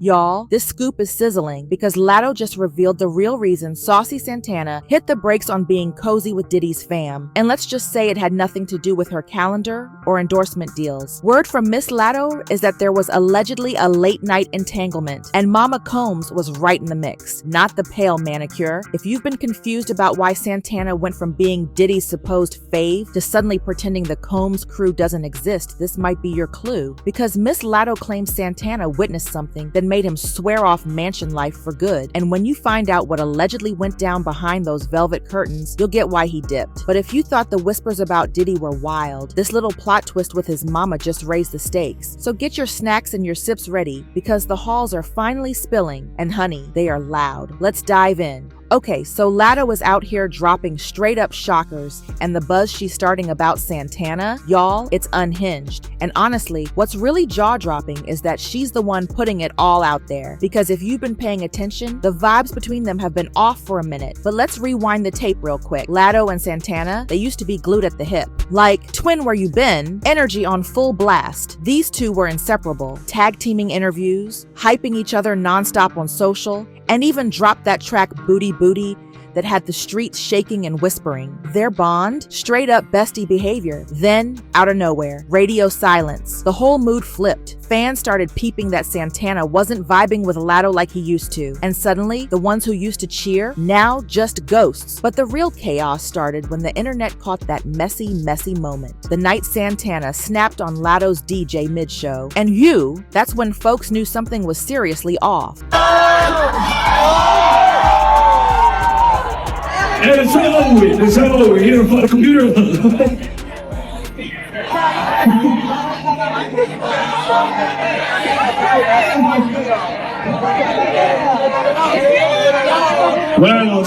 Y'all, this scoop is sizzling because Latto just revealed the real reason Saucy Santana hit the brakes on being cozy with Diddy's fam. And let's just say it had nothing to do with her calendar or endorsement deals. Word from Miss Latto is that there was allegedly a late-night entanglement, and Mama Combs was right in the mix, not the pale manicure. If you've been confused about why Santana went from being Diddy's supposed fave to suddenly pretending the Combs crew doesn't exist, this might be your clue. Because Miss Latto claims Santana witnessed something that made him swear off mansion life for good. And when you find out what allegedly went down behind those velvet curtains, you'll get why he dipped. But if you thought the whispers about Diddy were wild, this little plot twist with his mama just raised the stakes. So get your snacks and your sips ready, because the halls are finally spilling, and honey, they are loud. Let's dive in. Okay, so Latto is out here dropping straight up shockers, and the buzz she's starting about Santana, y'all, it's unhinged. And honestly, what's really jaw-dropping is that she's the one putting it all out there. Because if you've been paying attention, the vibes between them have been off for a minute. But let's rewind the tape real quick. Latto and Santana, they used to be glued at the hip. Like, twin where you been, energy on full blast. These two were inseparable. Tag teaming interviews, hyping each other nonstop on social, and even dropped that track Booty Booty that had the streets shaking and whispering. Their bond, straight up bestie behavior. Then, out of nowhere, radio silence. The whole mood flipped. Fans started peeping that Santana wasn't vibing with Latto like he used to. And suddenly, the ones who used to cheer, now just ghosts. But the real chaos started when the internet caught that messy moment. The night Santana snapped on Latto's DJ mid-show. And that's when folks knew something was seriously off. And it's all over with. It's all over. Here for the computer. Well,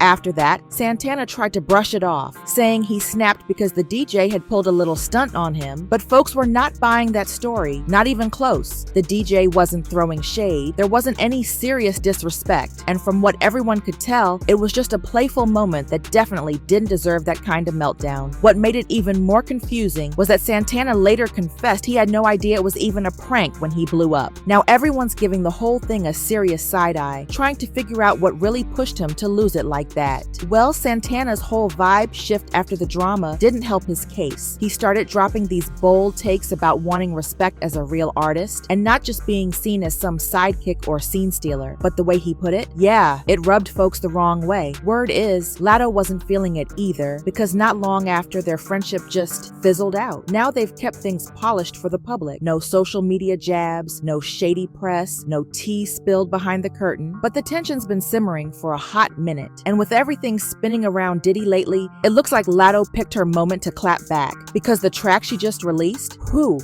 After that, Santana tried to brush it off, saying he snapped because the DJ had pulled a little stunt on him, but folks were not buying that story, not even close. The DJ wasn't throwing shade, there wasn't any serious disrespect, and from what everyone could tell, it was just a playful moment that definitely didn't deserve that kind of meltdown. What made it even more confusing was that Santana later confessed he had no idea it was even a prank when he blew up. Now everyone's giving the whole thing a serious side-eye, trying to figure out what really pushed him to lose it like that. Well, Santana's whole vibe shift after the drama didn't help his case. He started dropping these bold takes about wanting respect as a real artist, and not just being seen as some sidekick or scene stealer. But the way he put it, yeah, it rubbed folks the wrong way. Word is, Latto wasn't feeling it either, because not long after, their friendship just fizzled out. Now they've kept things polished for the public. No social media jabs, no shady press, no tea spilled behind the curtain, but the tension's been simmering for a hot minute. And with everything spinning around Diddy lately, it looks like Latto picked her moment to clap back, because the track she just released,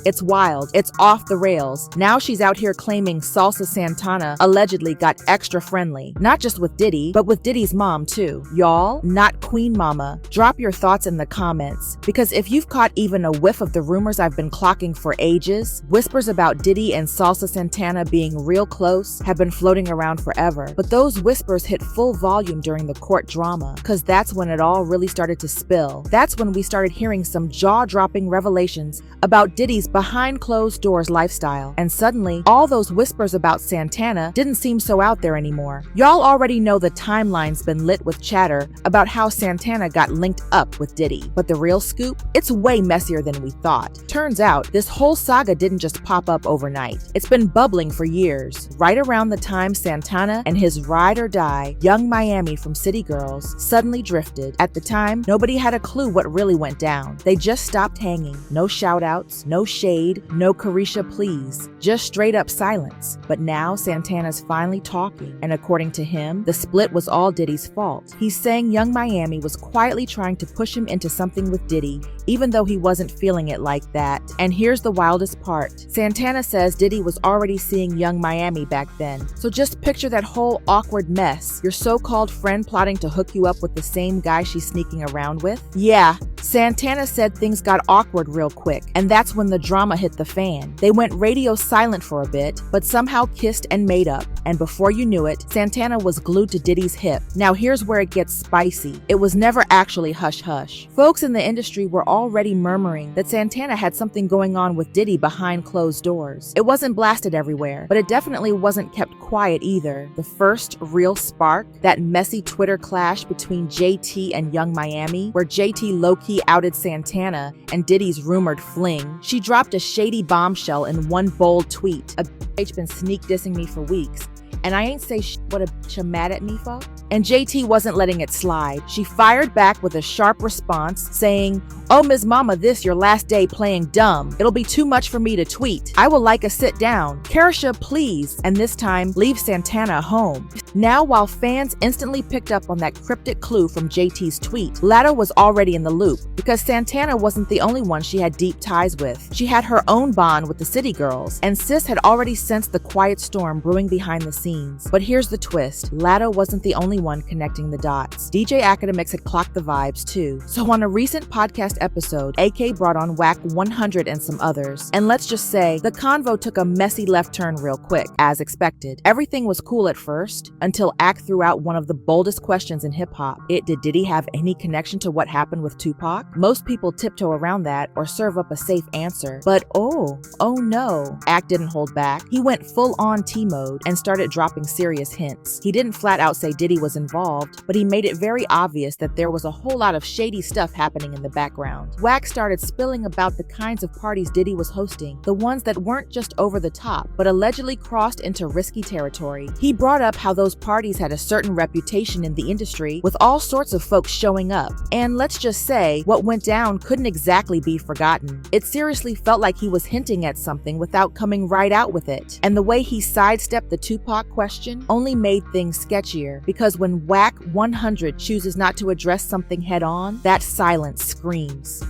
it's wild, it's off the rails. Now she's out here claiming Saucy Santana allegedly got extra friendly, not just with Diddy, but with Diddy's mom too. Y'all, not Queen Mama, drop your thoughts in the comments, because if you've caught even a whiff of the rumors I've been clocking for ages, whispers about Diddy and Saucy Santana being real close have been floating around forever. But those whispers hit full volume during the court drama, because that's when it all really started to spill. That's when we started hearing some jaw-dropping revelations about Diddy's behind closed doors lifestyle. And suddenly, all those whispers about Santana didn't seem so out there anymore. Y'all already know the timeline's been lit with chatter about how Santana got linked up with Diddy. But the real scoop? It's way messier than we thought. Turns out, this whole saga didn't just pop up overnight. It's been bubbling for years. Right around the time Santana and his ride or die, Young Miami from City Girls, suddenly drifted. At the time, nobody had a clue what really went down. They just stopped hanging. No shout-outs, no shade, no Carisha please. Just straight up silence. But now Santana's finally talking, and according to him, the split was all Diddy's fault. He's saying Young Miami was quietly trying to push him into something with Diddy, even though he wasn't feeling it like that. And here's the wildest part. apart. Santana says Diddy was already seeing Young Miami back then. So just picture that whole awkward mess. Your so-called friend plotting to hook you up with the same guy she's sneaking around with? Yeah, Santana said things got awkward real quick, and that's when the drama hit the fan. They went radio silent for a bit, but somehow kissed and made up. And before you knew it, Santana was glued to Diddy's hip. Now here's where it gets spicy. It was never actually hush-hush. Folks in the industry were already murmuring that Santana had something going on with Diddy behind closed doors. It wasn't blasted everywhere, but it definitely wasn't kept quiet either. The first real spark, that messy Twitter clash between JT and Young Miami, where JT low-key outed Santana and Diddy's rumored fling. She dropped a shady bombshell in one bold tweet. A bitch been sneak dissing me for weeks, and I ain't say what a bitch mad at me for. And JT wasn't letting it slide. She fired back with a sharp response saying, "Oh, Ms. Mama, this your last day playing dumb. It'll be too much for me to tweet. I will like a sit down. Karisha, please." And this time, leave Santana home. Now, while fans instantly picked up on that cryptic clue from JT's tweet, Latto was already in the loop because Santana wasn't the only one she had deep ties with. She had her own bond with the City Girls, and Sis had already sensed the quiet storm brewing behind the scenes. But here's the twist. Latto wasn't the only one connecting the dots. DJ Academics had clocked the vibes too. So on a recent podcast episode, AK brought on Whack 100 and some others. And let's just say, the convo took a messy left turn real quick, as expected. Everything was cool at first, until Ack threw out one of the boldest questions in hip-hop. Did Diddy have any connection to what happened with Tupac? Most people tiptoe around that or serve up a safe answer. But oh no. Ack didn't hold back. He went full-on T-mode and started dropping serious hints. He didn't flat out say Diddy was involved, but he made it very obvious that there was a whole lot of shady stuff happening in the background. Wack started spilling about the kinds of parties Diddy was hosting, the ones that weren't just over the top, but allegedly crossed into risky territory. He brought up how those parties had a certain reputation in the industry, with all sorts of folks showing up. And let's just say, what went down couldn't exactly be forgotten. It seriously felt like he was hinting at something without coming right out with it. And the way he sidestepped the Tupac question only made things sketchier, because when Whack 100 chooses not to address something head on, that silence screams.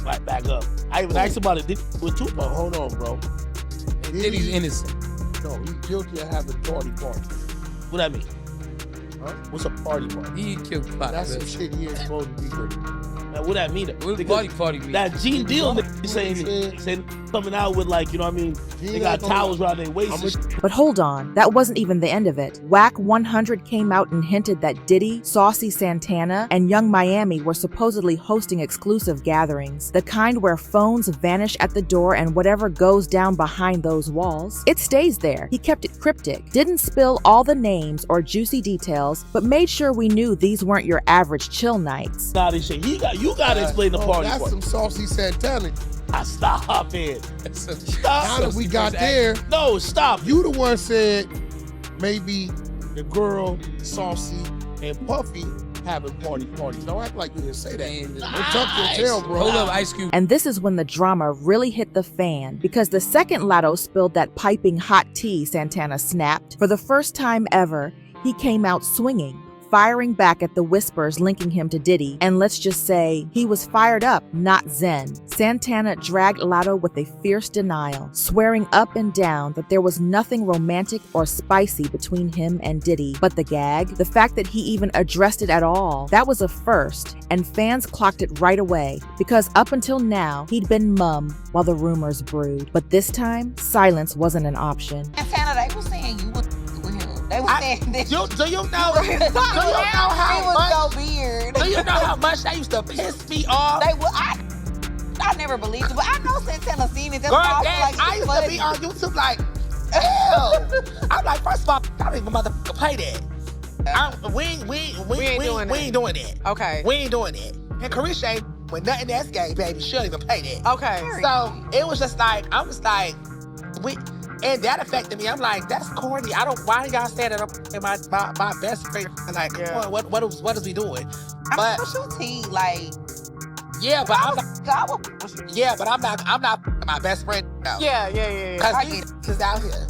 Right back up. I even asked about it with Tupac. Hold on, bro. Diddy's innocent. No, he's guilty of having party. What that mean? Huh? What's a party? He killed Tupac. That's some shit he ain't supposed to be doing. Now, what that mean? What does party mean? That Gene Deal saying coming out with, like, you know what I mean? They got towels around their waist. But hold on, that wasn't even the end of it. Whack 100 came out and hinted that Diddy, Saucy Santana, and Young Miami were supposedly hosting exclusive gatherings, the kind where phones vanish at the door and whatever goes down behind those walls, it stays there. He kept it cryptic, didn't spill all the names or juicy details, but made sure we knew these weren't your average chill nights. You gotta explain the party. That's some Saucy Santana. Stop it. Stop. Now that we got there, no, stop. You the one said maybe the girl, Saucy, and Puffy having party. Don't act like you didn't say that. Don't tuck your tail, bro. Hold up, Ice Cube. And this is when the drama really hit the fan, because the second Latto spilled that piping hot tea Santana snapped, for the first time ever, he came out swinging, firing back at the whispers linking him to Diddy, and let's just say, he was fired up, not zen. Santana dragged Latto with a fierce denial, swearing up and down that there was nothing romantic or spicy between him and Diddy. But the gag, the fact that he even addressed it at all, that was a first, and fans clocked it right away, because up until now, he'd been mum while the rumors brewed. But this time, silence wasn't an option. Santana, they were saying you was with him. They were saying this. Do you know how It was so weird. Do you know how much that used to piss me off? I never believed it, but I know Santana seen it. That's Girl, why I used to be on YouTube like, ew. I'm like, first of all, I don't even motherfucking play that. We ain't doing that. Okay. We ain't doing that. And Karisha ain't, when nothing that's gay, baby, she don't even play that. Okay. So it was just like, I'm just like, and that affected me. I'm like, that's corny. Why y'all saying that I'm my best friend? Like, Yeah. what is we doing? But your tea, like, yeah, but I'm not my best friend. No. Yeah. Cause these is out here.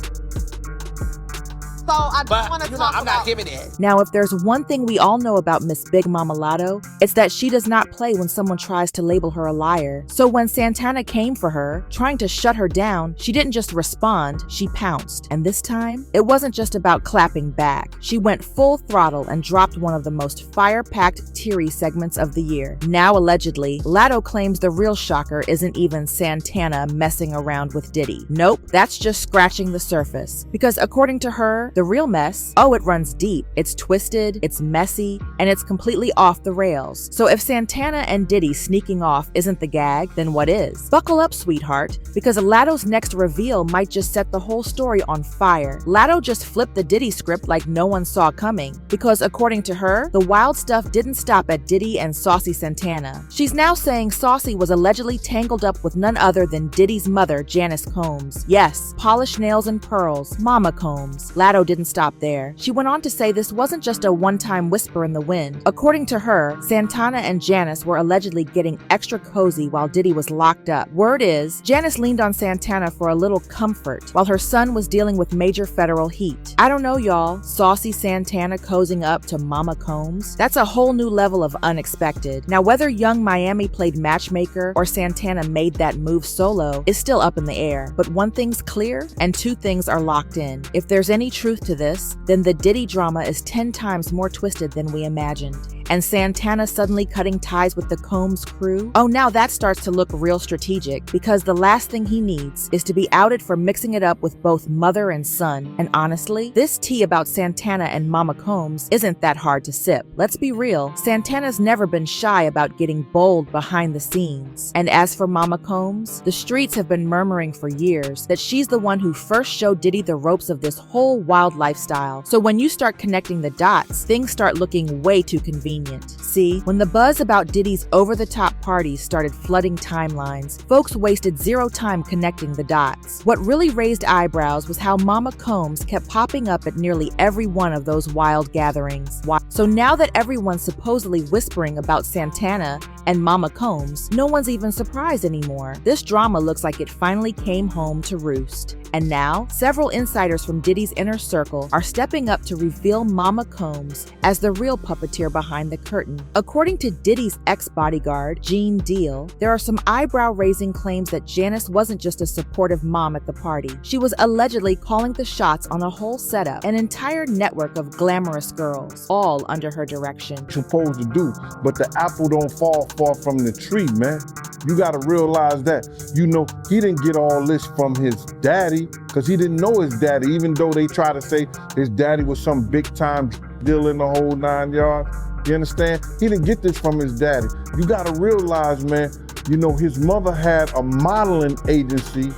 So I But want to you know, talk I'm about. not giving that. Now, if there's one thing we all know about Miss Big Mama Latto, it's that she does not play when someone tries to label her a liar. So when Santana came for her, trying to shut her down, she didn't just respond, she pounced. And this time, it wasn't just about clapping back. She went full throttle and dropped one of the most fire-packed, teary segments of the year. Now, allegedly, Latto claims the real shocker isn't even Santana messing around with Diddy. Nope, that's just scratching the surface. Because according to her, the real mess, oh, it runs deep. It's twisted, it's messy, and it's completely off the rails. So if Santana and Diddy sneaking off isn't the gag, then what is? Buckle up, sweetheart, because Latto's next reveal might just set the whole story on fire. Latto just flipped the Diddy script like no one saw coming, because according to her, the wild stuff didn't stop at Diddy and Saucy Santana. She's now saying Saucy was allegedly tangled up with none other than Diddy's mother, Janice Combs. Yes, polished nails and pearls, Mama Combs. Latto didn't stop there. She went on to say this wasn't just a one-time whisper in the wind. According to her, Santana and Janice were allegedly getting extra cozy while Diddy was locked up. Word is, Janice leaned on Santana for a little comfort while her son was dealing with major federal heat. I don't know, y'all. Saucy Santana cozying up to Mama Combs? That's a whole new level of unexpected. Now, whether Young Miami played matchmaker or Santana made that move solo is still up in the air. But one thing's clear and two things are locked in. If there's any truth to this, then the Diddy drama is 10 times more twisted than we imagined. And Santana suddenly cutting ties with the Combs crew? Oh, now that starts to look real strategic, because the last thing he needs is to be outed for mixing it up with both mother and son. And honestly, this tea about Santana and Mama Combs isn't that hard to sip. Let's be real, Santana's never been shy about getting bold behind the scenes. And as for Mama Combs, the streets have been murmuring for years that she's the one who first showed Diddy the ropes of this whole wild lifestyle. So when you start connecting the dots, things start looking way too convenient. See, when the buzz about Diddy's over-the-top parties started flooding timelines, folks wasted zero time connecting the dots. What really raised eyebrows was how Mama Combs kept popping up at nearly every one of those wild gatherings. So now that everyone's supposedly whispering about Santana and Mama Combs, no one's even surprised anymore. This drama looks like it finally came home to roost. And now, several insiders from Diddy's inner circle are stepping up to reveal Mama Combs as the real puppeteer behind the curtain. According to Diddy's ex-bodyguard, Gene Deal, there are some eyebrow-raising claims that Janice wasn't just a supportive mom at the party. She was allegedly calling the shots on a whole setup, an entire network of glamorous girls, all under her direction. Supposed to do, but the apple don't fall far from the tree, man. You gotta realize that. You know, he didn't get all this from his daddy, because he didn't know his daddy, even though they try to say his daddy was some big time deal in the whole 9 yards. You understand? He didn't get this from his daddy. You gotta realize, man, you know, his mother had a modeling agency,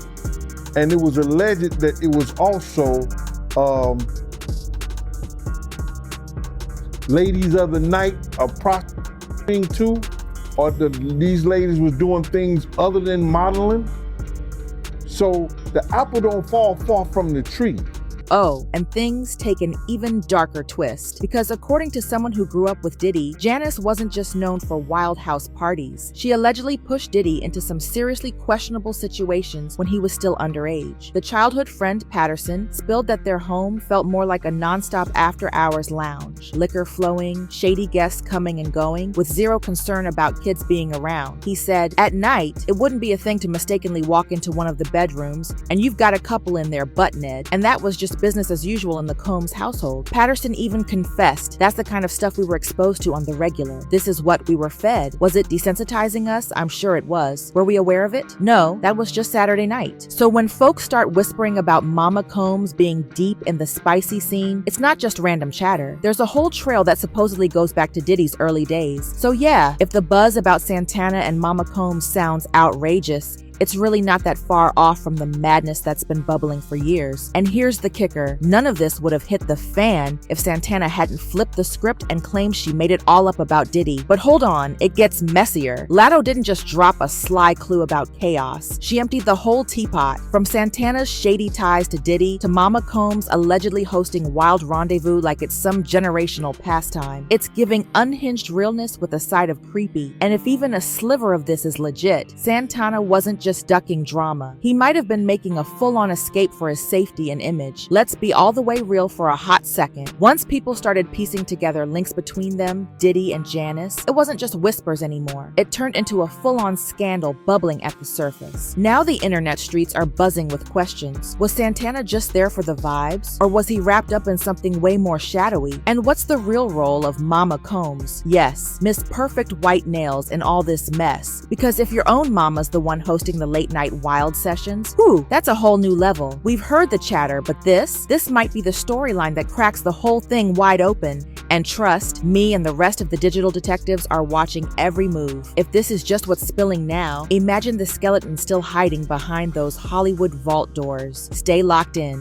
and it was alleged that it was also ladies of the night, a prostituting too, or these ladies was doing things other than modeling. So the apple don't fall far from the tree. Oh, and things take an even darker twist, because according to someone who grew up with Diddy, Janice wasn't just known for wild house parties. She allegedly pushed Diddy into some seriously questionable situations when he was still underage. The childhood friend Patterson spilled that their home felt more like a nonstop after-hours lounge, liquor flowing, shady guests coming and going, with zero concern about kids being around. He said, at night, it wouldn't be a thing to mistakenly walk into one of the bedrooms, and you've got a couple in there butting it, and that was just business as usual in the Combs household. Patterson even confessed that's the kind of stuff we were exposed to on the regular. This is what we were fed. Was it desensitizing us? I'm sure it was. Were we aware of it? No, that was just Saturday night. So when folks start whispering about Mama Combs being deep in the spicy scene, it's not just random chatter. There's a whole trail that supposedly goes back to Diddy's early days. So yeah, if the buzz about Santana and Mama Combs sounds outrageous, it's really not that far off from the madness that's been bubbling for years. And here's the kicker. None of this would have hit the fan if Santana hadn't flipped the script and claimed she made it all up about Diddy. But hold on, it gets messier. Latto didn't just drop a sly clue about chaos. She emptied the whole teapot, from Santana's shady ties to Diddy to Mama Combs allegedly hosting wild rendezvous like it's some generational pastime. It's giving unhinged realness with a side of creepy. And if even a sliver of this is legit, Santana wasn't just just ducking drama. He might have been making a full-on escape for his safety and image. Let's be all the way real for a hot second. Once people started piecing together links between them, Diddy and Janice, it wasn't just whispers anymore. It turned into a full-on scandal bubbling at the surface. Now the internet streets are buzzing with questions. Was Santana just there for the vibes? Or was he wrapped up in something way more shadowy? And what's the real role of Mama Combs? Yes, Miss Perfect White Nails in all this mess. Because if your own mama's the one hosting the late night wild sessions, whew, that's a whole new level. We've heard the chatter, but this might be the storyline that cracks the whole thing wide open. And trust, me and the rest of the digital detectives are watching every move. If this is just what's spilling now, imagine the skeleton still hiding behind those Hollywood vault doors. Stay locked in.